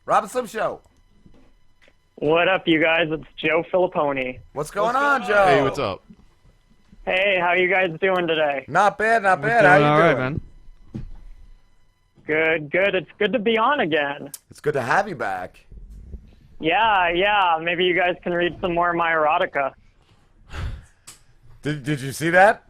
Rob and Slim Show. What up, you guys? It's Joe Filippone. What's going on, Joe? Hey, what's up? Hey, how you guys doing today? Not bad, not bad. Doing How you all doing? right, man. Good, good. It's good to be on again. It's good to have you back. Yeah. Maybe you guys can read some more of my erotica. Did you see that?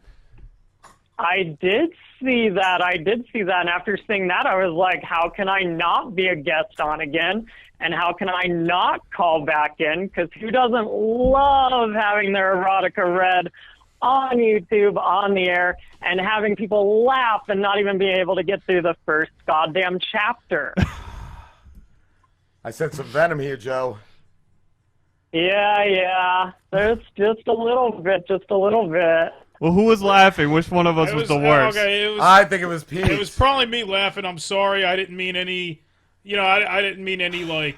I did see that. And after seeing that, I was like, how can I not be a guest on again? And how can I not call back in? Because who doesn't love having their erotica read on YouTube, on the air, and having people laugh and not even being able to get through the first goddamn chapter? I said some venom here, Joe. Yeah. There's just a little bit. Well, who was laughing? Which one of us was the worst? Okay, I think it was Pete. it was probably me laughing. I'm sorry. I didn't mean any. I didn't mean any I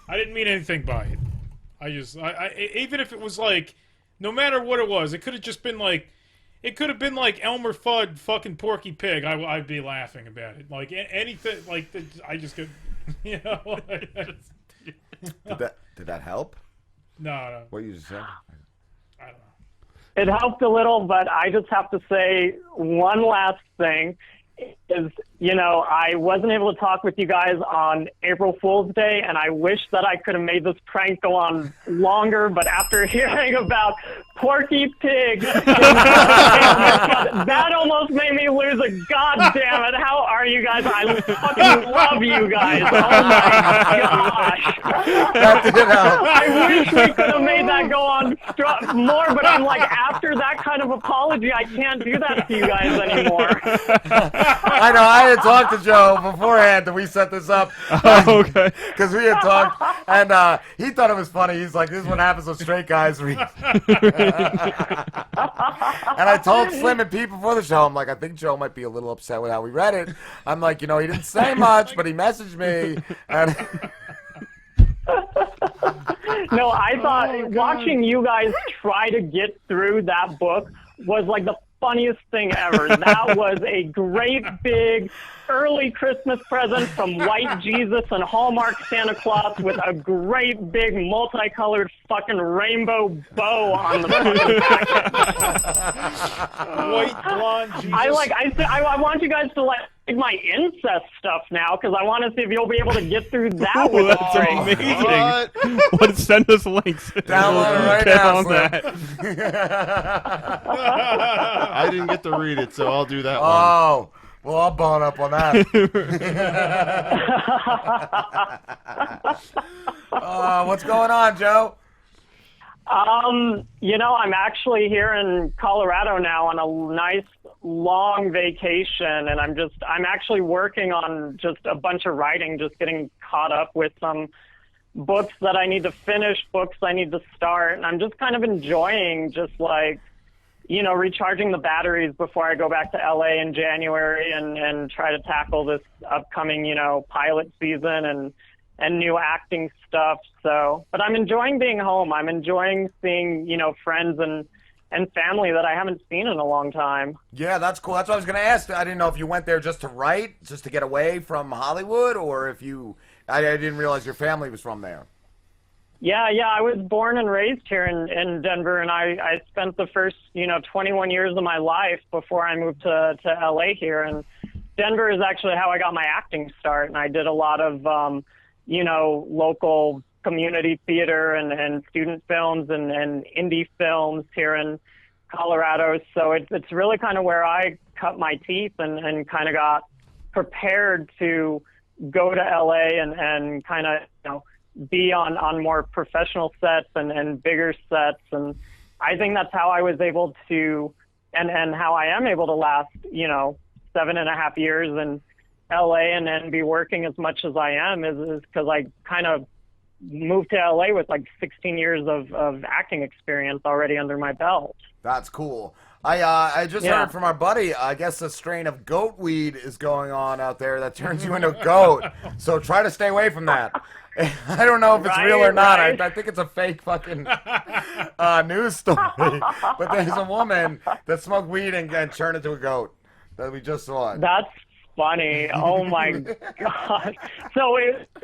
didn't mean anything by it. I even if it was like, no matter what it was, it could have just been like, it could have been like Elmer Fudd fucking Porky Pig. I'd be laughing about it. Like anything like I just could, Did that help? No. What you just said? I don't know. It helped a little, but I just have to say one last thing is, I wasn't able to talk with you guys on April Fool's Day, and I wish that I could have made this prank go on longer, but after hearing about Porky Pig, that almost made me lose a goddamn it. How are you guys? I fucking love you guys. Oh my gosh. That did help. I wish we could have made that go on more, but I'm like, after that kind of apology, I can't do that to you guys anymore. I know. I had talked to Joe beforehand that we set this up. Okay. Because we had talked, and he thought it was funny. He's like, this is what happens when straight guys read. And I told Slim and Pete before the show, I'm like, I think Joe might be a little upset with how we read it. I'm like, he didn't say much, but he messaged me. And No, I thought watching you guys try to get through that book was like the funniest thing ever. That was a great big early Christmas present from White Jesus and Hallmark Santa Claus with a great big multicolored fucking rainbow bow on the fucking White blonde Jesus. I want you guys to like my incest stuff now because I want to see if you'll be able to get through that with a That's string. amazing. What? What? Send us links. Download it right Get now, on Slim. that. I didn't get to read it, so I'll do that one. Oh, well, I'll bone up on that. What's going on, Joe? I'm actually here in Colorado now on a nice long vacation, and I'm actually working on just a bunch of writing, just getting caught up with some books that I need to finish, books I need to start, and I'm just kind of enjoying just like, recharging the batteries before I go back to LA in January and try to tackle this upcoming, pilot season and new acting stuff. So, but I'm enjoying being home. I'm enjoying seeing, friends and family that I haven't seen in a long time. Yeah, that's cool. That's what I was going to ask. I didn't know if you went there just to write, just to get away from Hollywood, or if I didn't realize your family was from there. Yeah, I was born and raised here in Denver, and I spent the first, 21 years of my life before I moved to LA here. And Denver is actually how I got my acting start, and I did a lot of, local community theater and student films and indie films here in Colorado. So it's really kind of where I cut my teeth and kind of got prepared to go to LA and kind of, be on more professional sets and bigger sets. And I think that's how I was able to, and how I am able to last, 7.5 years in LA and then be working as much as I am is because I kind of moved to LA with like 16 years of acting experience already under my belt. That's cool. I just heard from our buddy, I guess a strain of goat weed is going on out there that turns you into a goat. So try to stay away from that. I don't know if it's real or not. Right. I think it's a fake fucking news story. But there's a woman that smoked weed and turned into a goat that we just saw. That's funny. Oh my god. So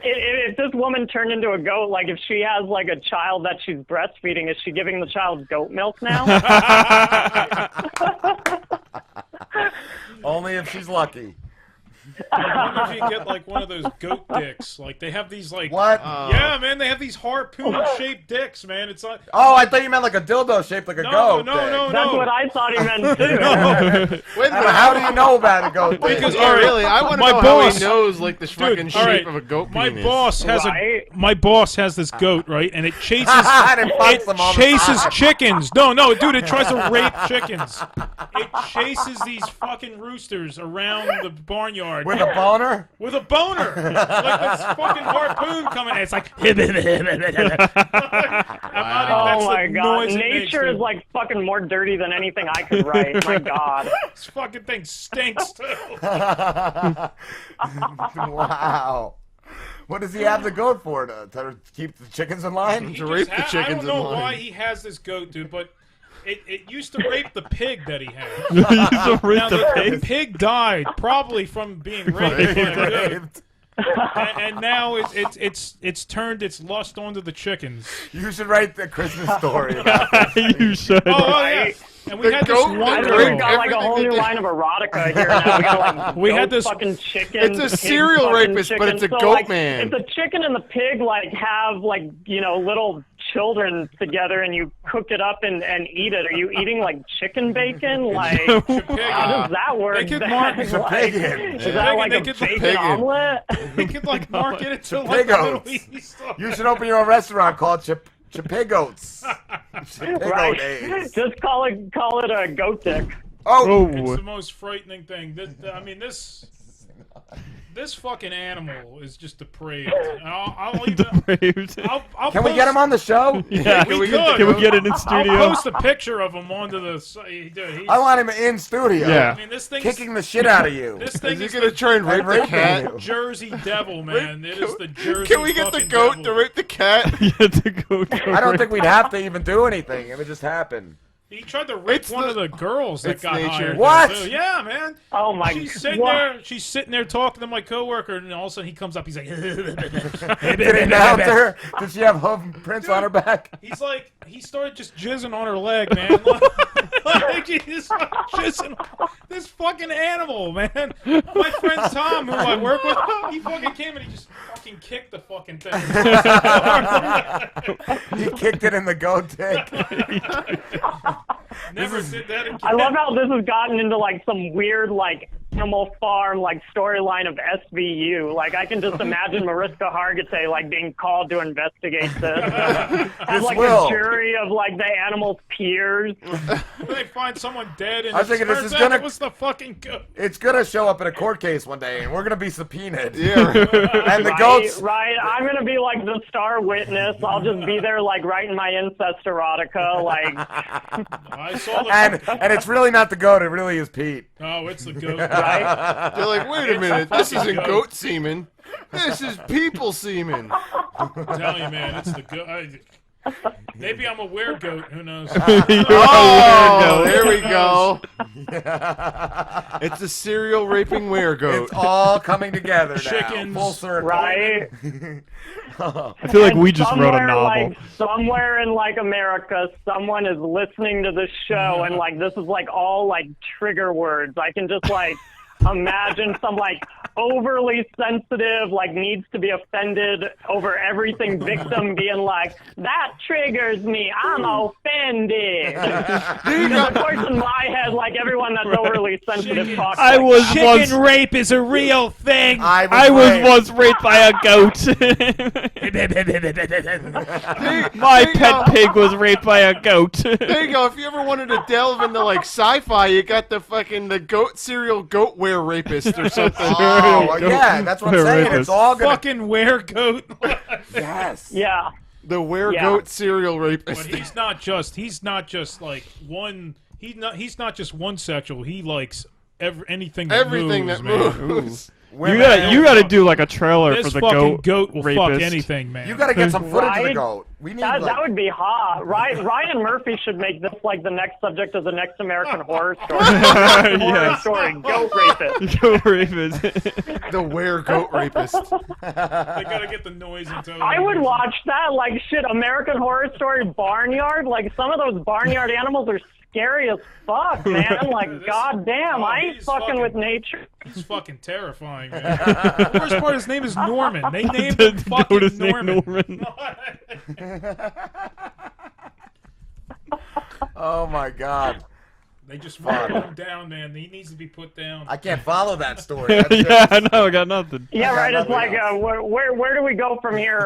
if this woman turned into a goat, like if she has like a child that she's breastfeeding, is she giving the child goat milk now? Only if she's lucky. I wonder if you can get like one of those goat dicks. Like they have these like What? yeah, man, they have these harpoon-shaped dicks, man. It's like Oh, I thought you meant like a dildo shaped like a goat. no. That's what I thought he meant too. Wait a minute, How do you know about a goat? Because Oh, really? I want to my know boss- how he knows like the fucking all right, shape of a goat my penis. boss has Right? my boss has this goat, right? And it chases And fucks them all the chases time. chickens. No, dude, it tries to rape chickens. It chases these fucking roosters around the barnyard With a boner? with a boner. Like this fucking harpoon coming in. It's like I'm not even, that's Oh my the god. noise it makes, Nature dude. is like fucking more dirty than anything I could write. My god. This fucking thing stinks too. Wow. What does he have the goat for? To keep the chickens in line? To rape the I chickens don't in know line. why he has this goat, dude, but it used to rape the pig that he had. You used to rape Now, the the pig. pig died, probably from being raped. by a goat. Raped. And now it's turned its lust onto the chickens. You should write the Christmas story about it. You should. Oh yeah. And we The had this goat one I that think raped we've girl. got like a whole new line of erotica here now. We got like We had goat this- fucking chicken. It's a pig serial fucking rapist, but chicken. it's a So, goat like, man. If the chicken and the pig like have like little children together and you cook it up and eat it, are you eating like chicken bacon? Like how does that work? They could then? mark- It's a Like, pig. Is Yeah. that like They a could- bacon Pig-in. omelet? We could like market it to like the Chipigoats. Middle East. You should open your own restaurant called Chipigoats. Chipigoat Right. days. Just call it a goat dick. Oh, It's Oh. the most frightening thing. This fucking animal is just depraved. And I'll even. Depraved. I'll can we post- get him on the show? Yeah, we can could. we get it in I'll studio? post a picture of him onto the site. Dude, he's, I want him in studio. Yeah. I mean, this thing Kicking the shit out of you. This Is thing he is gonna the try and rape the raping cat? you. Jersey Devil, man. It is the Jersey. Can we get the fucking goat devil. to rape the cat? Yeah, to go. I don't think we'd have to even do anything. It would just happen. He tried to rape It's one the- of the girls that it's got nature. hired. What? Too. Yeah, man. Oh my She's god. sitting there. She's sitting there talking to my coworker, and all of a sudden he comes up. He's like, Did he announce her? Did she have hoof prints on her back? He's like, he started just jizzing on her leg, man. Like he's like jizzing on this fucking animal, man. My friend Tom, who I work with, he fucking came and he just fucking kicked the fucking thing. He kicked it in the goat dick. Never did that again. I love how this has gotten into like some weird like Animal Farm like storyline of SVU. Like I can just imagine Mariska Hargitay like being called to investigate this. As like will. a jury of like the animal's peers. They find someone dead, and I was it thinking this turns is out gonna- it was the fucking goat. It's gonna show up in a court case one day, and we're gonna be subpoenaed. Yeah. And the Right, goats. right. I'm gonna be like the star witness. I'll just be there like writing my incest erotica. Like I saw the. And it's really not the goat. It really is Pete. Oh, it's the goat. right. They're like, wait a minute, this isn't goat semen. This is people semen. I'm telling you, man, it's the goat. Maybe I'm a weregoat. Who knows? Oh, there we go. It's a serial raping weregoat. It's all coming together now. Chickens. Full circle. Right. I feel like we just wrote a Somewhere, novel. Like, somewhere in like America, someone is listening to this show, and like this is like all like trigger words. I can just like imagine some like overly sensitive, like needs to be offended over everything victim being like, that triggers me, I'm offended. Because of course in my head, like everyone that's overly sensitive talks I like was that. once rape is a real thing. I was once raped by a goat. My pet pig was raped by a goat. There you go. If you ever wanted to delve into like sci-fi, you got the goat serial goat wear rapist or something. Oh, yeah, that's what I'm saying. It's Rapist. all gonna. Fucking weregoat. Yes. Yeah. The weregoat Yeah. serial But rapist. he's not just like one. He's not just one sexual. He likes anything that Everything moves, that man. moves. You gotta do like a trailer This for the fucking goat will rapist. fuck anything, man. You got to get some footage of the Right? goat. We need That would be hot. Ryan Murphy should make this like the next subject of the next American Horror Story. Horror Yes. Story, goat rapist. Goat rapist. The were-goat rapist. They gotta get the noise into it. I would watch that, like, shit, American Horror Story Barnyard. Like, some of those barnyard animals are scary as fuck, man. Like, goddamn, I ain't fucking with nature. It's fucking terrifying, man. The worst part, his name is Norman. They named him fucking Goat is named Norman. Oh my God. They just want him down, man. He needs to be put down. I can't follow that story. That's Yeah, I just- know. I got nothing. Yeah, right. It's nothing like, else. where do we go from here?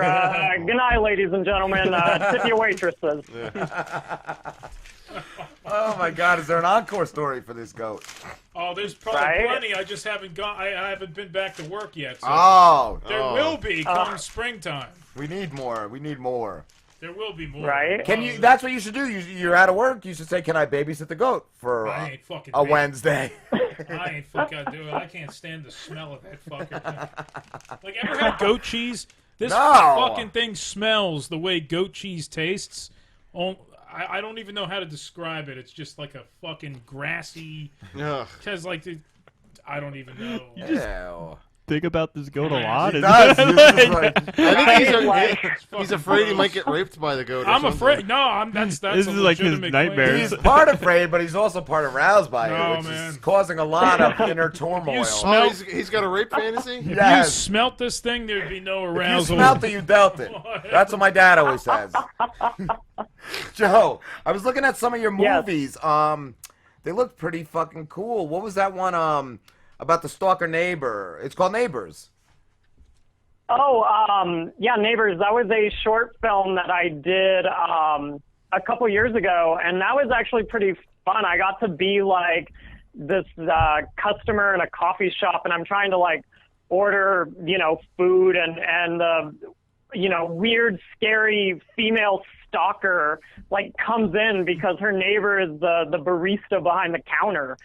Good night, ladies and gentlemen. Tip your waitresses. Oh my God, is there an encore story for this goat? Oh, there's probably Right? plenty. I just haven't gone. I haven't been back to work yet. So Oh, there will be come springtime. we need more. We need more. There will be more. Right? Can you? That's what you should do. You're out of work. You should say, "Can I babysit the goat for I ain't fucking. a Wednesday?" I ain't fucking do it. I can't stand the smell of that fucker. Like, ever had goat cheese? This No. fucking thing smells the way goat cheese tastes. Oh, I don't even know how to describe it. It's just like a fucking grassy. Ugh. It has like the. I don't even know. Ew. Think about this goat a lot. He Is does. it? He's just like- I think Like, he's afraid he might get raped by the goat. Or I'm something. afraid. No, that's This a is like his legitimate nightmare. claim. He's part afraid, but he's also part aroused by No, it, which man. is causing a lot of inner turmoil. Oh, he's got a rape fantasy? If you Yes. smelt this thing, there'd be no If you arousal. smelt it, you dealt it. That's what my dad always says. Joe, I was looking at some of your Yes. movies. They looked pretty fucking cool. What was that one about the stalker neighbor? It's called Neighbors. Oh, yeah, Neighbors. That was a short film that I did a couple years ago, and that was actually pretty fun. I got to be like this customer in a coffee shop, and I'm trying to like order, food, and the, weird, scary female stalker like comes in because her neighbor is the barista behind the counter.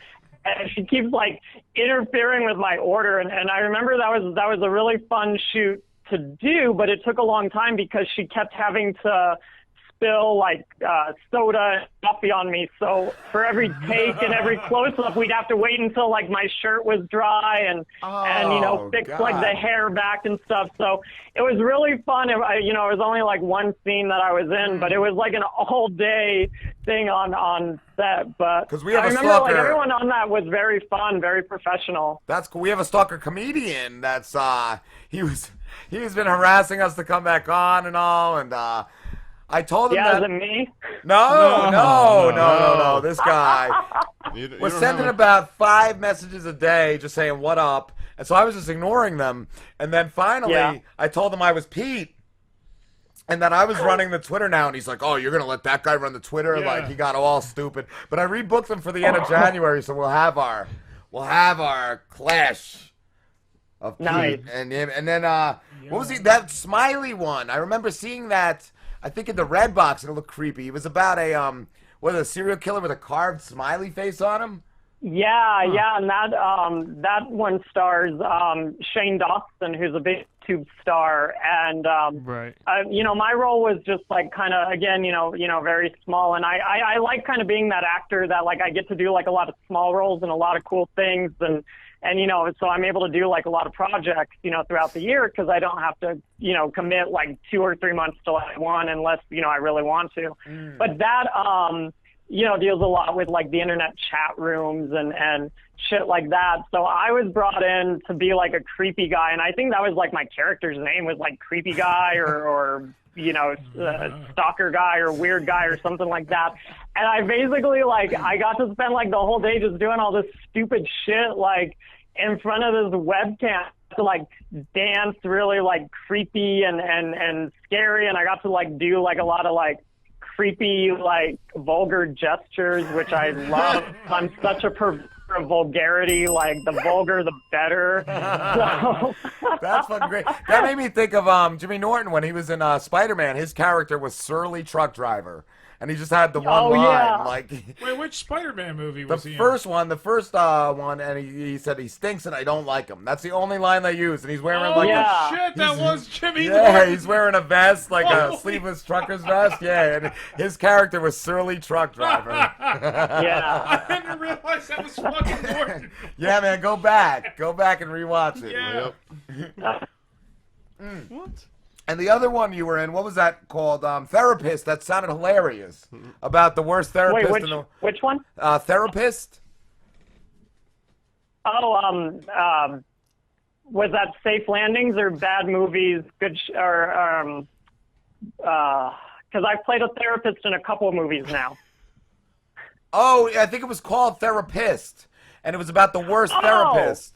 And she keeps like interfering with my order, and I remember that was a really fun shoot to do, but it took a long time because she kept having to spill like soda and coffee on me. So for every take and every close-up, we'd have to wait until like my shirt was dry and fix like God. the hair back and stuff. So it was really fun. It was only like one scene that I was in, but it was like an all-day thing on set. But 'Cause we have I a remember like stalker. everyone on that was very fun, very professional. That's cool. We have a stalker comedian that's he's been harassing us to come back on and all, and I told him Yeah, that is it me? no. This guy You was don't sending have about 5 messages a day just saying what up, and so I was just ignoring them, and then finally Yeah. I told him I was Pete and that I was running the Twitter now, and he's like, "Oh, you're gonna let that guy run the Twitter?" Yeah. Like he got all stupid. But I rebooked him for the end of January, so we'll have our clash of Pete Nice. and him. And then what was he? That Smiley one. I remember seeing that. I think in the Red Box, and it looked creepy. It was about a serial killer with a carved smiley face on him. Yeah, and that one stars Shane Dawson, who's a big tube star, and Right. my role was just like kind of again, very small, and I like kind of being that actor that like I get to do like a lot of small roles and a lot of cool things, and so I'm able to do like a lot of projects, throughout the year because I don't have to, commit like 2 or 3 months to like one unless, I really want to. But that, deals a lot with like the internet chat rooms and shit like that. So I was brought in to be like a creepy guy. And I think that was like my character's name was like creepy guy or stalker guy or weird guy or something like that. And I basically like, I got to spend like the whole day just doing all this stupid shit, like in front of this webcam to like dance really like creepy and scary. And I got to like do like a lot of like creepy, like vulgar gestures, which I love. I'm such a pervert of vulgarity, like the vulgar, the better. So. That's fucking great. That made me think of Jimmy Norton when he was in Spider-Man. His character was Surly Truck Driver. and he just had the one Oh, line. yeah. Like Wait, which Spider-Man movie the was he in? first one, and he said he stinks and I don't like him. That's the only line they used, and he's wearing Oh, like Yeah. shit, that was Jimmy yeah, Norton. he's wearing a vest, like a Holy- sleeveless trucker's vest. Yeah, and his character was surly truck driver. Yeah. I didn't realize that was fucking Norton. Yeah, man, go back and rewatch it. Yeah. What? And the other one you were in, what was that called? Therapist. That sounded hilarious. About the worst therapist Wait, in the which one? Therapist. Oh, was that Safe Landings or Bad Movies? Good because I've played a therapist in a couple of movies now. Oh, I think it was called Therapist, and it was about the worst therapist.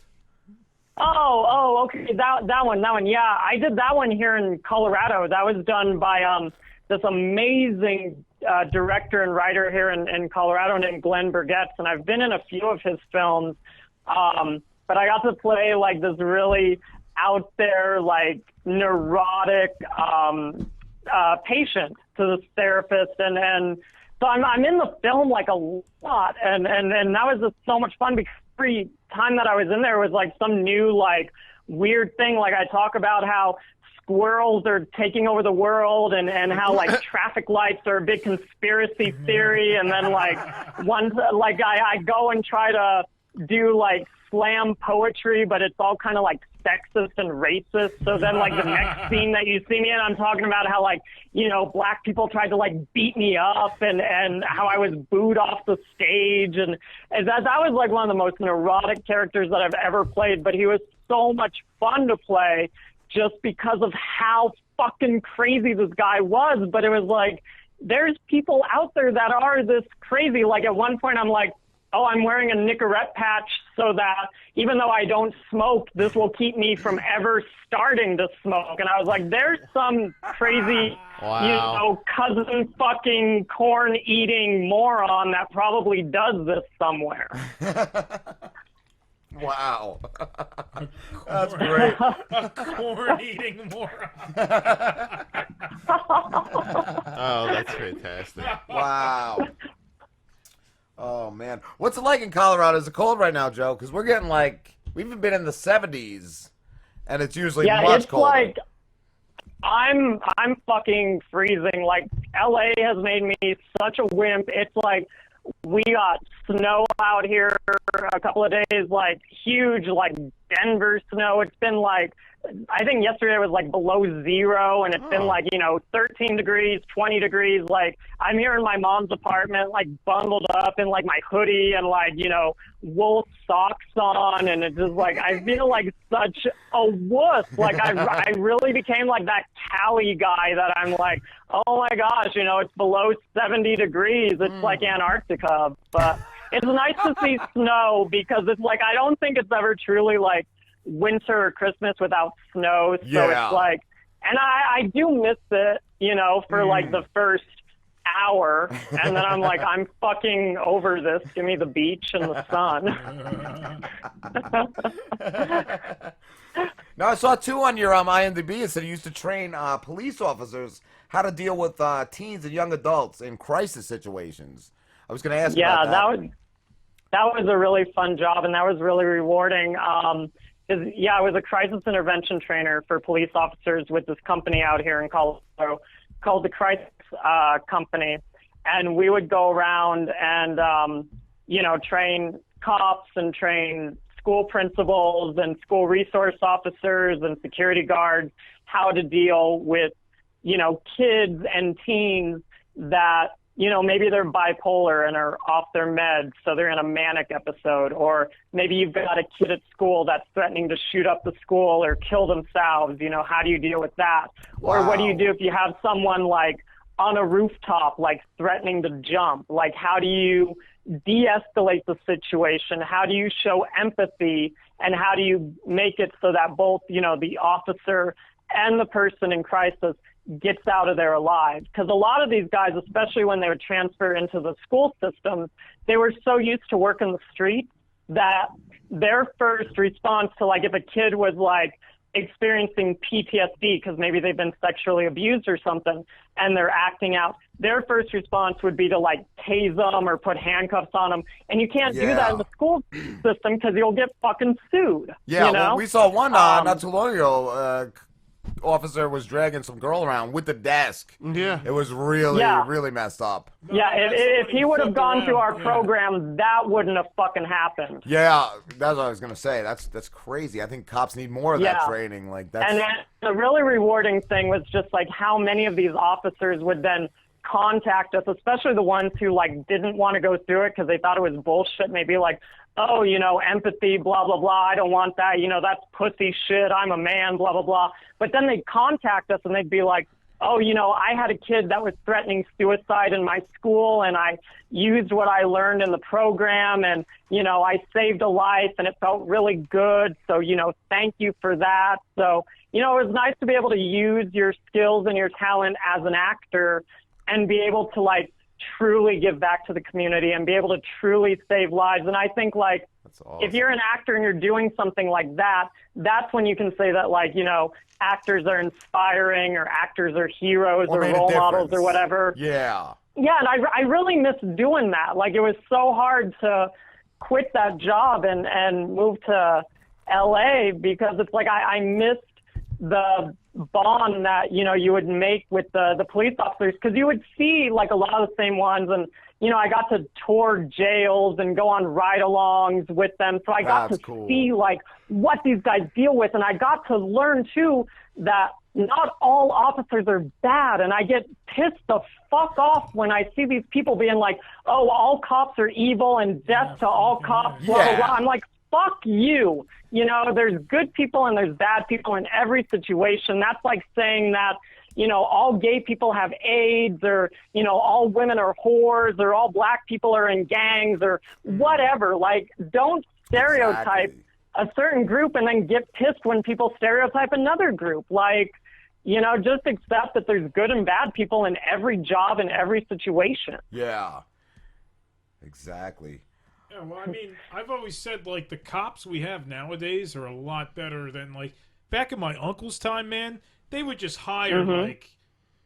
Okay. That one. Yeah, I did that one here in Colorado. That was done by this amazing director and writer here in Colorado named Glenn Burgetts, and I've been in a few of his films. But I got to play like this really out there, like neurotic patient to this therapist, and so I'm in the film like a lot, and that was just so much fun because every time that I was in there was like some new like weird thing. Like I talk about how squirrels are taking over the world and how like traffic lights are a big conspiracy theory, and then like once like I go and try to do like slam poetry, but it's all kind of like sexist and racist. So then like the next scene that you see me in, I'm talking about how like, you know, black people tried to like beat me up and how I was booed off the stage. And that was like one of the most neurotic characters that I've ever played, but he was so much fun to play just because of how fucking crazy this guy was. But it was like, there's people out there that are this crazy. Like at one point I'm like, oh, I'm wearing a Nicorette patch so that even though I don't smoke, this will keep me from ever starting to smoke. And I was like, there's some crazy, Wow. you know, cousin fucking corn eating moron that probably does this somewhere. Wow. That's great. A corn-eating moron. Oh, that's fantastic. Wow. Oh, man. What's it like in Colorado? Is it cold right now, Joe? Because we're getting like, we've been in the 70s, and it's usually Yeah, much it's colder. like I'm fucking freezing. Like LA has made me such a wimp. It's like we got snow out here a couple of days, like huge, like Denver snow. It's been like, I think yesterday was like below zero, and it's been like, you know, 13 degrees, 20 degrees. Like I'm here in my mom's apartment, like bundled up in like my hoodie and like, you know, wool socks on, and it's just like I feel like such a wuss. Like I really became like that Cali guy that I'm like, oh my gosh, you know, it's below 70 degrees. It's like Antarctica. But it's nice to see snow because it's like I don't think it's ever truly like winter or Christmas without snow. So Yeah. it's like, and I do miss it, you know, for like the first hour, and then I'm like, I'm fucking over this. Give me the beach and the sun. No, I saw too on your IMDb. It said you used to train police officers how to deal with teens and young adults in crisis situations. I was going to ask you Yeah, about that. that was a really fun job, and that was really rewarding. I was a crisis intervention trainer for police officers with this company out here in Colorado called the Crisis Company, and we would go around and you know, train cops and train school principals and school resource officers and security guards how to deal with, you know, kids and teens that, you know, maybe they're bipolar and are off their meds, so they're in a manic episode. Or maybe you've got a kid at school that's threatening to shoot up the school or kill themselves. You know, how do you deal with that? Or what do you do if you have someone like on a rooftop, like threatening to jump? Like, how do you de-escalate the situation? How do you show empathy? And how do you make it so that both, you know, the officer and the person in crisis gets out of there alive? Because a lot of these guys, especially when they would transfer into the school system, they were so used to working the street that their first response to, like, if a kid was like experiencing PTSD because maybe they've been sexually abused or something, and they're acting out, their first response would be to like tase them or put handcuffs on them, and you can't do that in the school system because you'll get fucking sued. Yeah, you know? well, we saw one not too long ago. Officer was dragging some girl around with the desk. Yeah. It was really, really messed up. Yeah, if he would have gone through our yeah. program, that wouldn't have fucking happened. Yeah, that's what I was gonna say. That's crazy. I think cops need more of that training. Like that's. And then the really rewarding thing was just like how many of these officers would then contact us, especially the ones who like didn't want to go through it because they thought it was bullshit. Maybe like, oh, you know, empathy, blah, blah, blah. I don't want that. You know, that's pussy shit. I'm a man, blah, blah, blah. But then they'd contact us and they'd be like, oh, you know, I had a kid that was threatening suicide in my school and I used what I learned in the program and, you know, I saved a life and it felt really good. So, you know, thank you for that. So, you know, it was nice to be able to use your skills and your talent as an actor and be able to like truly give back to the community and be able to truly save lives. And I think like, That's awesome. if you're an actor and you're doing something like that, that's when you can say that like, you know, actors are inspiring or actors are heroes or made a role models difference. or whatever. Yeah. Yeah, and I really miss doing that. Like, it was so hard to quit that job and move to LA because it's like I missed the bond that, you know, you would make with the police officers because you would see, like, a lot of the same ones. And, you know, I got to tour jails and go on ride-alongs with them. So I got to see, like, what these guys deal with. And I got to learn, too, that not all officers are bad. And I get pissed the fuck off when I see these people being like, oh, all cops are evil and death to all cops, blah, blah, blah. I'm like, fuck you. You know, there's good people and there's bad people in every situation. That's like saying that, you know, all gay people have AIDS or, you know, all women are whores or all black people are in gangs or whatever. Like, don't stereotype a certain group and then get pissed when people stereotype another group. Like, you know, just accept that there's good and bad people in every job, in every situation. Yeah. Exactly. Yeah, well, I mean, I've always said, like, the cops we have nowadays are a lot better than, like, back in my uncle's time, man, they would just hire, like,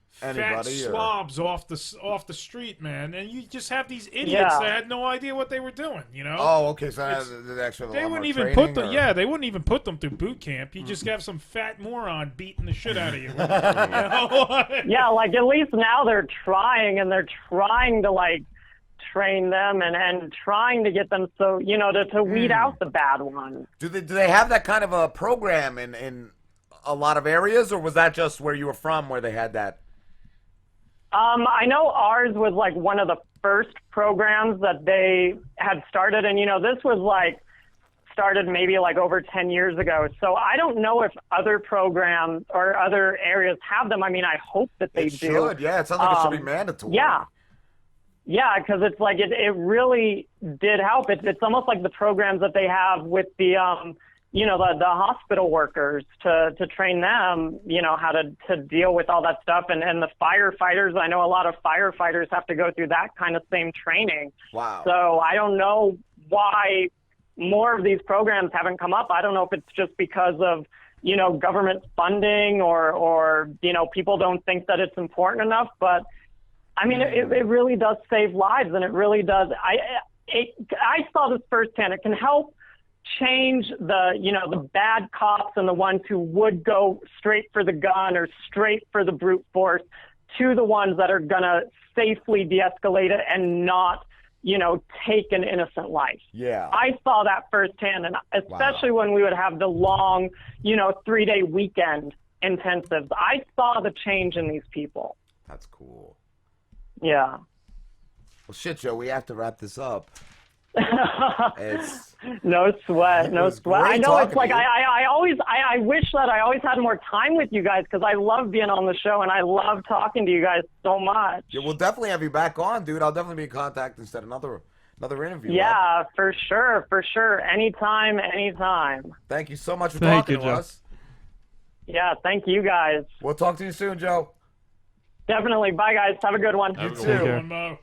fat slobs off the street, man, and you just have these idiots that had no idea what they were doing, you know? Oh, okay, so the extra they wouldn't even put them, they wouldn't even put them through boot camp. You just have some fat moron beating the shit out of you. You know? Yeah, like, at least now they're trying, and they're trying to, like, train them and trying to get them so, you know, to weed out the bad ones. Do they have that kind of a program in a lot of areas, or was that just where you were from where they had that? I know ours was like one of the first programs that they had started, and, you know, this was like started maybe like over 10 years ago. So I don't know if other programs or other areas have them. I mean, I hope that they do. Should, yeah. It sounds like it should be mandatory. Yeah. Yeah, because it's like it really did help. It's almost like the programs that they have with the, you know, the hospital workers to train them, you know, how to deal with all that stuff. And the firefighters, I know a lot of firefighters have to go through that kind of same training. Wow. So I don't know why more of these programs haven't come up. I don't know if it's just because of, you know, government funding or you know, people don't think that it's important enough, but I mean, it really does save lives, and it really does. I saw this firsthand. It can help change the, you know, the bad cops and the ones who would go straight for the gun or straight for the brute force to the ones that are going to safely de-escalate it and not, you know, take an innocent life. Yeah. I saw that firsthand, and especially when we would have the long, you know, 3-day weekend intensives. I saw the change in these people. That's cool. Yeah. Well, shit, Joe, we have to wrap this up. No sweat, no sweat. I know it's like I wish that I always had more time with you guys because I love being on the show and I love talking to you guys so much. Yeah, we'll definitely have you back on, dude. I'll definitely be in contact and set another interview. Yeah, for sure. Anytime. Thank you so much for talking to us. Yeah, thank you guys. We'll talk to you soon, Joe. Definitely. Bye, guys. Have a good one. You too. Mo.